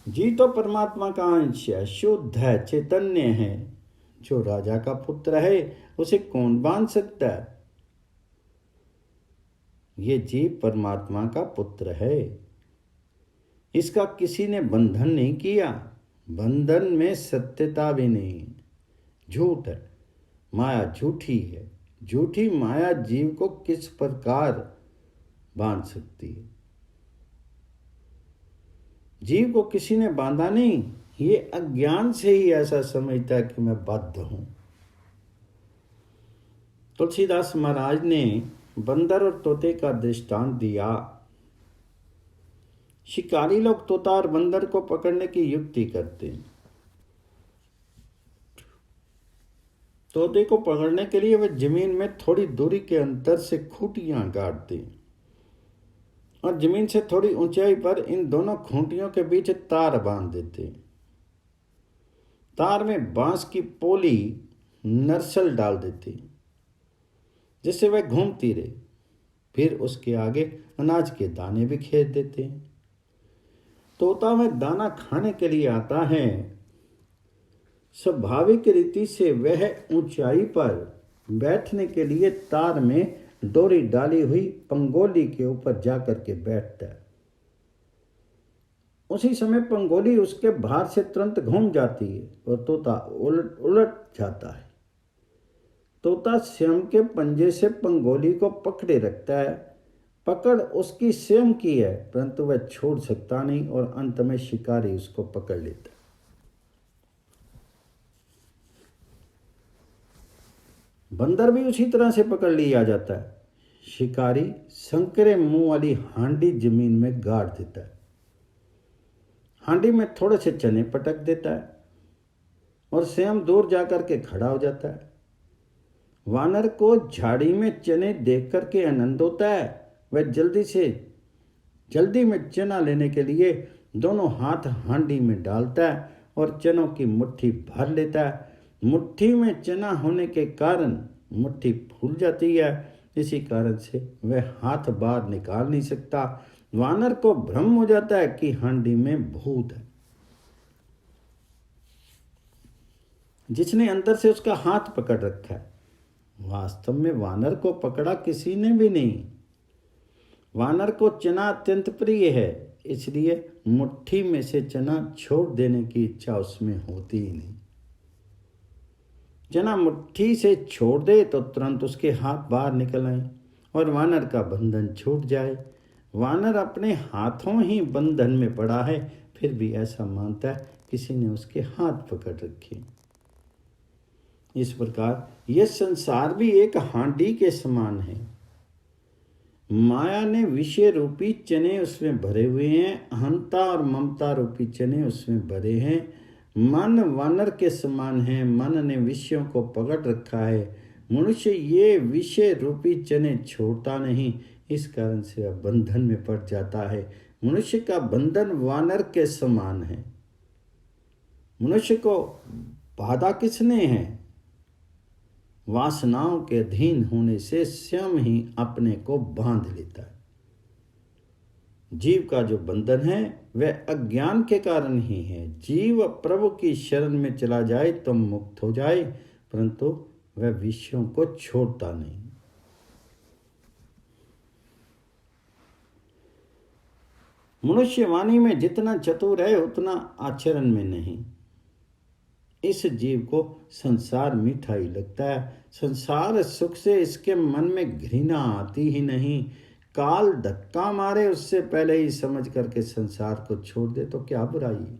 जी तो परमात्मा का अंश है, शुद्ध है, चैतन्य है। जो राजा का पुत्र है उसे कौन बांध सकता है? ये जीव परमात्मा का पुत्र है, इसका किसी ने बंधन नहीं किया। बंधन में सत्यता भी नहीं, झूठ है। माया झूठी है। झूठी माया जीव को किस प्रकार बांध सकती है? जीव को किसी ने बांधा नहीं, ये अज्ञान से ही ऐसा समझता है कि मैं बद्ध हूं। तुलसीदास महाराज ने बंदर और तोते का दृष्टांत दिया। शिकारी लोग तोता और बंदर को पकड़ने की युक्ति करते हैं। तोते को पकड़ने के लिए वे जमीन में थोड़ी दूरी के अंतर से खूंटियां गाड़ते हैं और जमीन से थोड़ी ऊंचाई पर इन दोनों खूंटियों के बीच तार बांध देते हैं। तार में बांस की पोली नरसल डाल देते हैं जिससे वह घूमती रहे। फिर उसके आगे अनाज के दाने बिखेर देते हैं। तोता में दाना खाने के लिए आता है। स्वाभाविक रीति से वह ऊंचाई पर बैठने के लिए तार में डोरी डाली हुई पंगोली के ऊपर जाकर के बैठता है। उसी समय पंगोली उसके भार से तुरंत घूम जाती है और तोता उलट जाता है। तोता स्वयं के पंजे से पंगोली को पकड़े रखता है। पकड़ उसकी स्वयं की है, परंतु वह छोड़ सकता नहीं और अंत में शिकारी उसको पकड़ लेता है। बंदर भी उसी तरह से पकड़ लिया जाता है। शिकारी संकरे मुंह वाली हांडी जमीन में गाड़ देता है। हांडी में थोड़े से चने पटक देता है और स्वयं दूर जाकर के खड़ा हो जाता है। वानर को झाड़ी में चने देख करके आनंद होता है। वह जल्दी में चना लेने के लिए दोनों हाथ हांडी में डालता है और चनों की मुट्ठी भर लेता है। मुट्ठी में चना होने के कारण मुट्ठी फूल जाती है। इसी कारण से वह हाथ बाहर निकाल नहीं सकता। वानर को भ्रम हो जाता है कि हांडी में भूत है, जिसने अंदर से उसका हाथ पकड़ रखा है। वास्तव में वानर को पकड़ा किसी ने भी नहीं। वानर को चना अत्यंत प्रिय है, इसलिए मुट्ठी में से चना छोड़ देने की इच्छा उसमें होती ही नहीं। चना मुट्ठी से छोड़ दे तो तुरंत उसके हाथ बाहर निकल आए और वानर का बंधन छूट जाए। वानर अपने हाथों ही बंधन में पड़ा है, फिर भी ऐसा मानता है किसी ने उसके हाथ पकड़ रखे। इस प्रकार यह संसार भी एक हांडी के समान है। माया ने विषय रूपी चने उसमें भरे हुए हैं। अहंता और ममता रूपी चने उसमें भरे हैं। मन वानर के समान है। मन ने विषयों को पकड़ रखा है। मनुष्य ये विषय रूपी चने छोड़ता नहीं, इस कारण से वह बंधन में पड़ जाता है। मनुष्य का बंधन वानर के समान है। मनुष्य को बाधा किसने है? वासनाओं के अधीन होने से स्वयं ही अपने को बांध लेता है। जीव का जो बंधन है वह अज्ञान के कारण ही है। जीव प्रभु की शरण में चला जाए तो मुक्त हो जाए, परंतु वह विषयों को छोड़ता नहीं। मनुष्य वाणी में जितना चतुर है उतना आचरण में नहीं। इस जीव को संसार मीठा ही लगता है। संसार सुख से इसके मन में घृणा आती ही नहीं। काल धक्का मारे उससे पहले ही समझ करके संसार को छोड़ दे तो क्या बुराई है।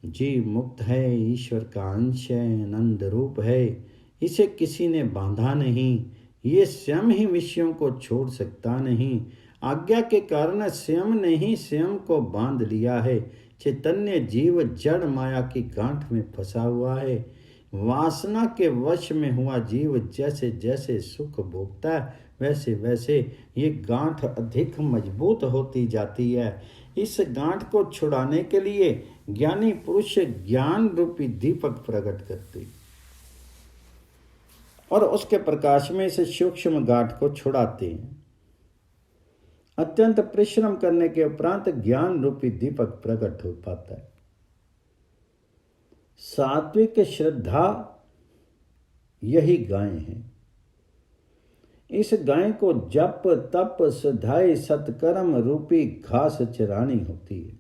जीव मुक्त है, ईश्वर का अंश है, आनंद रूप है। इसे किसी ने बांधा नहीं। ये स्वयं ही विषयों को छोड़ सकता नहीं। आज्ञा के कारण स्वयं ने ही स्वयं को बांध लिया है। चैतन्य जीव जड़ माया की गांठ में फंसा हुआ है। वासना के वश में हुआ जीव जैसे जैसे सुख भोगता है वैसे वैसे ये गांठ अधिक मजबूत होती जाती है। इस गांठ को छुड़ाने के लिए ज्ञानी पुरुष ज्ञान रूपी दीपक प्रकट करते और उसके प्रकाश में इस सूक्ष्म गांठ को छुड़ाते हैं। अत्यंत परिश्रम करने के उपरांत ज्ञान रूपी दीपक प्रकट हो पाता है। सात्विक श्रद्धा यही गाय है। इस गाय को जप तप सधाई सत्कर्म रूपी घास चरानी होती है।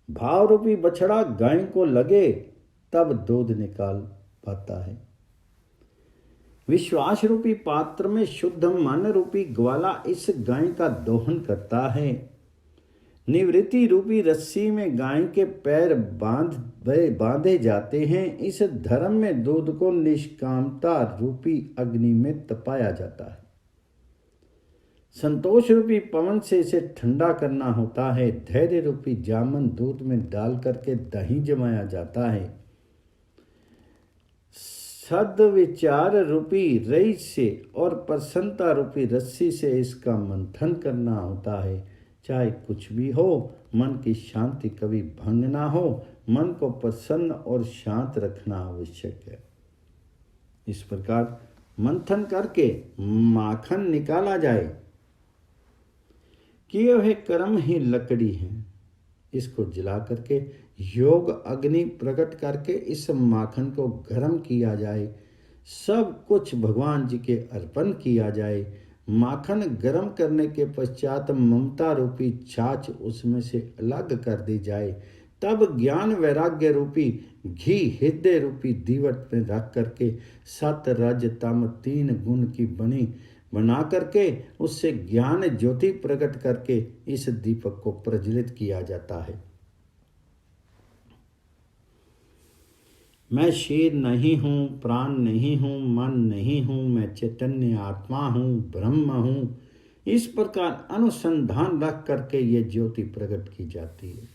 भाव रूपी बछड़ा गाय को लगे तब दूध निकाल पाता है। विश्वास रूपी पात्र में शुद्ध मन रूपी ग्वाला इस गाय का दोहन करता है। निवृत्ति रूपी रस्सी में गाय के पैर बांधे जाते हैं। इस धर्म में दूध को निष्कामता रूपी अग्नि में तपाया जाता है। संतोष रूपी पवन से इसे ठंडा करना होता है। धैर्य रूपी जामन दूध में डाल करके दही जमाया जाता है। सद्विचार रूपी रई से और प्रसन्नता रूपी रस्सी से इसका मंथन करना होता है। चाहे कुछ भी हो, मन की शांति कभी भंग ना हो। मन को प्रसन्न और शांत रखना आवश्यक है। इस प्रकार मंथन करके माखन निकाला जाए। किए हुए कर्म ही लकड़ी है। इसको जला करके योग अग्नि प्रकट करके इस माखन को गर्म किया जाए। सब कुछ भगवान जी के अर्पण किया जाए। माखन गर्म करने के पश्चात ममता रूपी छाछ उसमें से अलग कर दी जाए। तब ज्ञान वैराग्य रूपी घी हृदय रूपी दीवट में रख करके सत रज तम 3 गुण की बना करके उससे ज्ञान ज्योति प्रकट करके इस दीपक को प्रज्वलित किया जाता है। मैं शरीर नहीं हूँ, प्राण नहीं हूँ, मन नहीं हूँ, मैं चैतन्य आत्मा हूँ, ब्रह्म हूँ। इस प्रकार अनुसंधान रख करके ये ज्योति प्रकट की जाती है।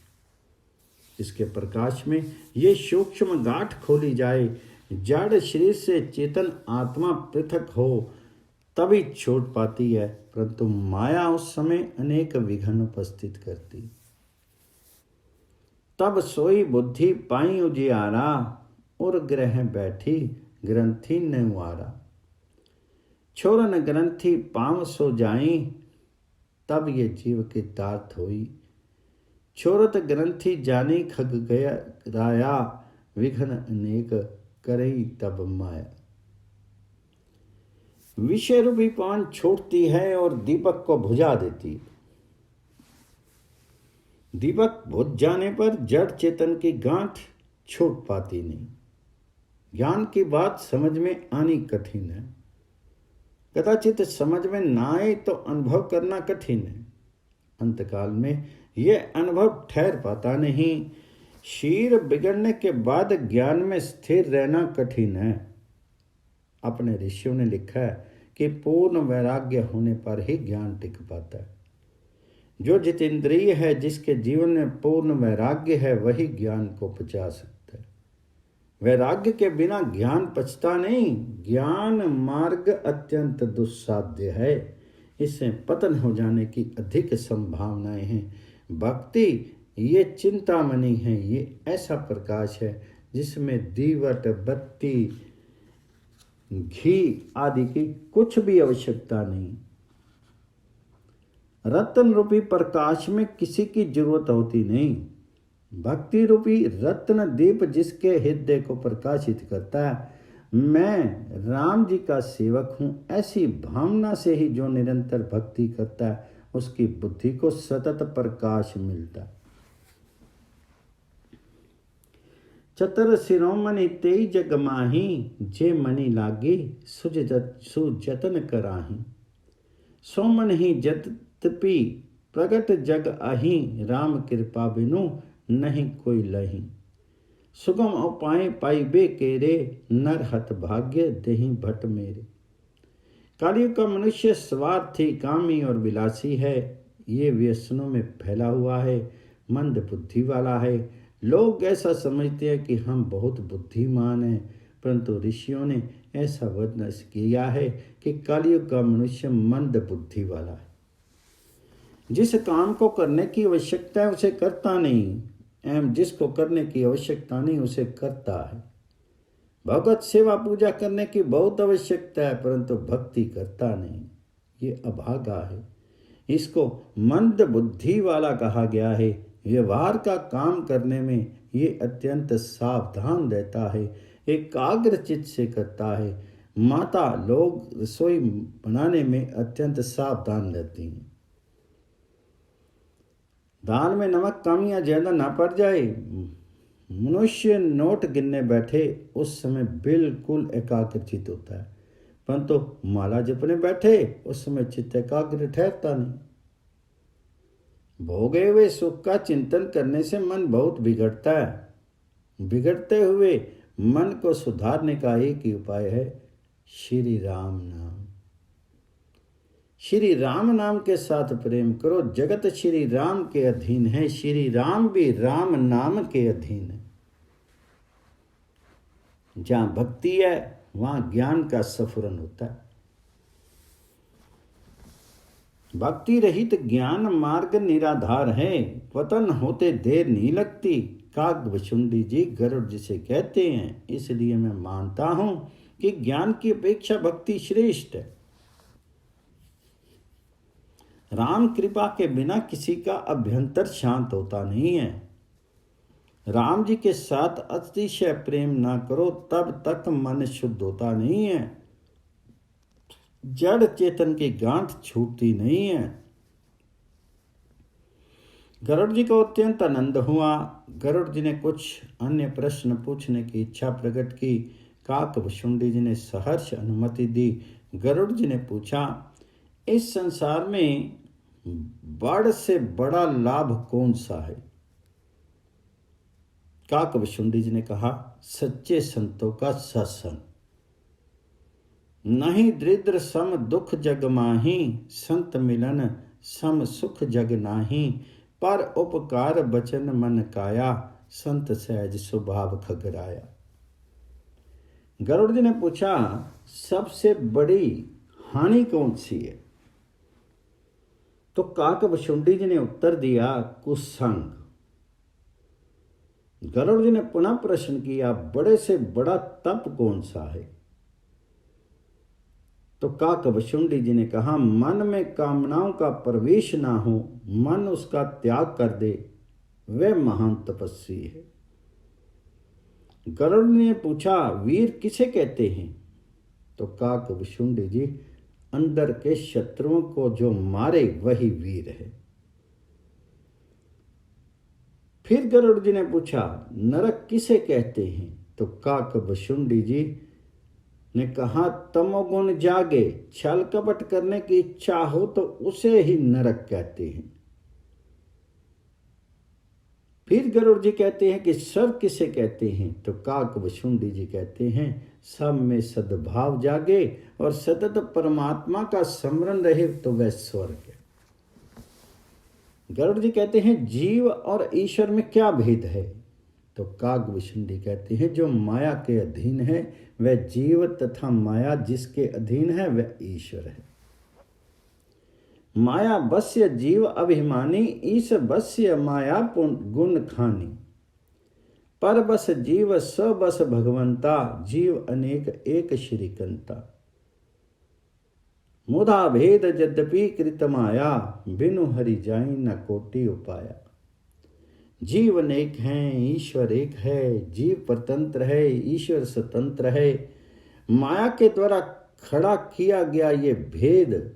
इसके प्रकाश में ये सूक्ष्म गांठ खोली जाए। जड़ शरीर से चेतन आत्मा पृथक हो तभी छूट पाती है, परंतु माया उस समय अनेक विघ्न उपस्थित करती। तब सोई बुद्धि पाई उजियारा, और ग्रह बैठी ग्रंथि नेवारा। छोरन ग्रंथि पांव सो जाई, तब ये जीव की दात होई। छोरत ग्रंथि जानी खग गया राया, विघ्न अनेक करई तब माया। विषय रूपी पान छोड़ती है और दीपक को बुझा देती। दीपक बुझ जाने पर जड़ चेतन की गांठ छूट पाती नहीं। ज्ञान की बात समझ में आनी कठिन है। कदाचित समझ में ना आए तो अनुभव करना कठिन है। अंतकाल में यह अनुभव ठहर पाता नहीं। शीर बिगड़ने के बाद ज्ञान में स्थिर रहना कठिन है। अपने ऋषियों ने लिखा है कि पूर्ण वैराग्य होने पर ही ज्ञान टिक पाता है। जो जितेंद्रिय है, जिसके जीवन में पूर्ण वैराग्य है, वही ज्ञान को पचा सकता है। वैराग्य के बिना ज्ञान पचता नहीं। ज्ञान मार्ग अत्यंत दुस्साध्य है। इसमें पतन हो जाने की अधिक संभावनाएं हैं। भक्ति ये चिंतामणि है। ये ऐसा प्रकाश है जिसमें दीवट बत्ती घी आदि की कुछ भी आवश्यकता नहीं। रत्न रूपी प्रकाश में किसी की जरूरत होती नहीं। भक्ति रूपी रत्न दीप जिसके हृदय को प्रकाशित करता है। मैं राम जी का सेवक हूँ, ऐसी भावना से ही जो निरंतर भक्ति करता है उसकी बुद्धि को सतत प्रकाश मिलता है। चतर सिरोमणि तेई जग माही, जे मणि लागी सुजतन कराही। सोमन ही जतपि प्रगट जग अही, राम कृपा बिनु नहीं कोई लही। सुगम उपाय पाइबे केरे, नर हत भाग्य देहि भट मेरे। कलयुग का मनुष्य स्वार्थी, कामी और विलासी है। ये व्यसनों में फैला हुआ है, मंद बुद्धि वाला है। लोग ऐसा समझते हैं कि हम बहुत बुद्धिमान हैं, परंतु ऋषियों ने ऐसा वर्णन किया है कि कलयुग का मनुष्य मंद बुद्धि वाला है। जिस काम को करने की आवश्यकता है उसे करता नहीं, एवं जिसको करने की आवश्यकता नहीं उसे करता है। भगवत सेवा पूजा करने की बहुत आवश्यकता है, परंतु भक्ति करता नहीं। ये अभागा है। इसको मंद बुद्धि वाला कहा गया है। व्यवहार का काम करने में ये अत्यंत सावधान रहता है, एकाग्र चित्त से करता है। माता लोग रसोई बनाने में अत्यंत सावधान रहती हैं। दाल में नमक कम या ज्यादा ना पड़ जाए। मनुष्य नोट गिनने बैठे उस समय बिल्कुल एकाग्रचित होता है, परंतु माला जपने बैठे उस समय चित्त एकाग्र ठहरता नहीं। भोगे हुए सुख का चिंतन करने से मन बहुत बिगड़ता है। बिगड़ते हुए मन को सुधारने का एक ही उपाय है, श्री राम नाम। श्री राम नाम के साथ प्रेम करो। जगत श्री राम के अधीन है, श्री राम भी राम नाम के अधीन है। जहाँ भक्ति है वहाँ ज्ञान का स्फुरन होता है। भक्ति रहित ज्ञान मार्ग निराधार है, पतन होते देर नहीं लगती। काकभुशुंडी जी गरुड़ जिसे कहते हैं, इसलिए मैं मानता हूं कि ज्ञान की अपेक्षा भक्ति श्रेष्ठ है। राम कृपा के बिना किसी का अभ्यंतर शांत होता नहीं है। राम जी के साथ अतिशय प्रेम ना करो तब तक मन शुद्ध होता नहीं है। जड़ चेतन की गांठ छूटती नहीं है। गरुड़ जी को अत्यंत आनंद हुआ। गरुड़ जी ने कुछ अन्य प्रश्न पूछने की इच्छा प्रकट की। काकभुशुंडी जी ने सहर्ष अनुमति दी। गरुड़ जी ने पूछा, इस संसार में बड़ से बड़ा लाभ कौन सा है? काकभुशुंडी जी ने कहा, सच्चे संतों का सत्संग। नहीं दरिद्र सम दुख जग माही, संत मिलन सम सुख जग नाही। पर उपकार बचन मन काया, संत सहज स्वभाव खगराया। गरुड़ जी ने पूछा, सबसे बड़ी हानि कौन सी है? तो काकभुशुंडी जी ने उत्तर दिया, कुसंग। गरुड़ जी ने पुनः प्रश्न किया, बड़े से बड़ा तप कौन सा है? तो काकभुशुंडी जी ने कहा, मन में कामनाओं का प्रवेश ना हो, मन उसका त्याग कर दे, वह महान तपस्वी है। गरुड़ ने पूछा, वीर किसे कहते हैं? तो काकभुशुंडी जी, अंदर के शत्रुओं को जो मारे वही वीर है। फिर गरुड़ जी ने पूछा, नरक किसे कहते हैं? तो काकभुशुंडी जी ने कहा, तमोगुण जागे, छल कपट करने की इच्छा हो तो उसे ही नरक कहते हैं। फिर गरुड़ जी कहते हैं कि स्वर्ग किसे कहते हैं? तो काकभुशुंडी जी कहते हैं, सब में सद्भाव जागे और सतत परमात्मा का स्मरण रहे तो वह स्वर्ग है। गरुड़ जी कहते हैं, जीव और ईश्वर में क्या भेद है? तो काकभुशुंडी कहते हैं, जो माया के अधीन है वह जीव तथा माया जिसके अधीन है वह ईश्वर है। माया बस्य जीव अभिमानी, ईश बस्य माया गुण खानी। पर बस जीव स बस भगवंता, जीव अनेक एक श्रीकंता। मुधा भेद यद्यपि कृत माया, बिनु हरि जाई न कोटि उपाया। जीव अनेक हैं, ईश्वर एक है। जीव परतंत्र है, ईश्वर स्वतंत्र है। माया के द्वारा खड़ा किया गया ये भेद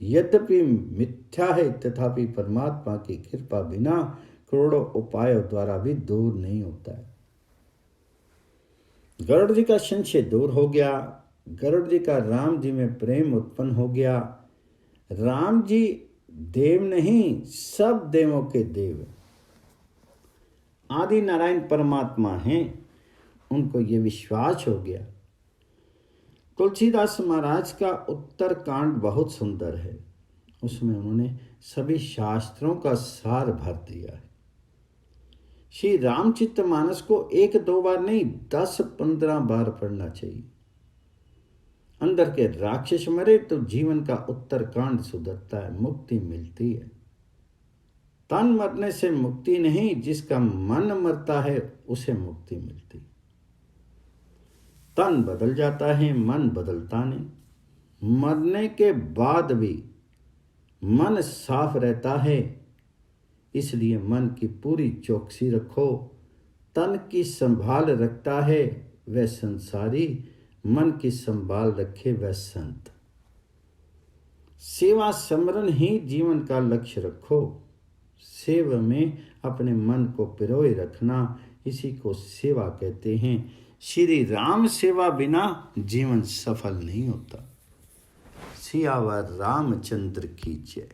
यद्यपि मिथ्या है, तथापि परमात्मा की कृपा बिना करोड़ों उपायों द्वारा भी दूर नहीं होता है। गरुड़ जी का संशय दूर हो गया। गरुड़ जी का राम जी में प्रेम उत्पन्न हो गया। राम जी देव नहीं, सब देवों के देव आदि नारायण परमात्मा हैं, उनको ये विश्वास हो गया। तुलसीदास महाराज का उत्तर कांड बहुत सुंदर है। उसमें उन्होंने सभी शास्त्रों का सार भर दिया है। श्री रामचरितमानस को 1-2 बार नहीं 10-15 बार पढ़ना चाहिए। अंदर के राक्षस मरे तो जीवन का उत्तर कांड सुधरता है, मुक्ति मिलती है। तन मरने से मुक्ति नहीं, जिसका मन मरता है उसे मुक्ति मिलती। तन बदल जाता है, मन बदलता नहीं। मरने के बाद भी मन साफ रहता है, इसलिए मन की पूरी चौकसी रखो। तन की संभाल रखता है वह संसारी, मन की संभाल रखे वह संत। सेवा समरण ही जीवन का लक्ष्य रखो। सेवा में अपने मन को पिरोए रखना, इसी को सेवा कहते हैं। श्री राम सेवा बिना जीवन सफल नहीं होता। सियावर रामचंद्र की जय।